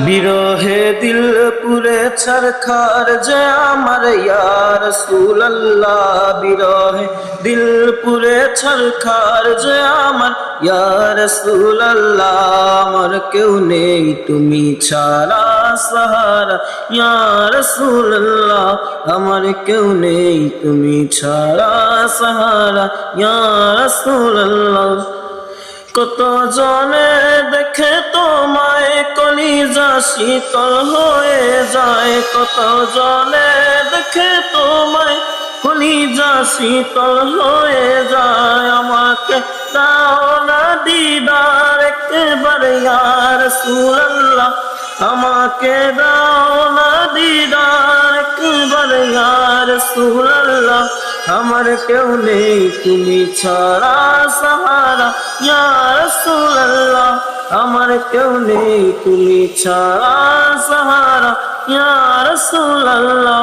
বিরহে দিল পুরে ছারখার যে আমার ইয়া রাসূলুল্লাহ বিরহে দিল পুরে ছারখার যে আমার ইয়া রাসূলুল্লাহ আমার কেউ নেই তুমি ছাড়া সাহারা ইয়া রাসূলুল্লাহ আমার কেউ নেই তুমি ছাড়া সাহারা ইয়া রাসূলুল্লাহ কত জনে দেখে তোমায় কলিজা শীতল হয়ে যায় কত জনে দেখে তোমায় কলিজা শীতল হয়ে যায় আমাকে দাও না দিদার একবার ইয়া রাসূলুল্লাহ আমাকে দাও না দিদার একবার ইয়া রাসূলুল্লাহ আমার কেউ নেই তুমি ছাড়া সাহারা ইয়া রাসূলুল্লাহ আমার কেউ নেই তুমি ছাড়া সাহারা ইয়া রাসূলুল্লাহ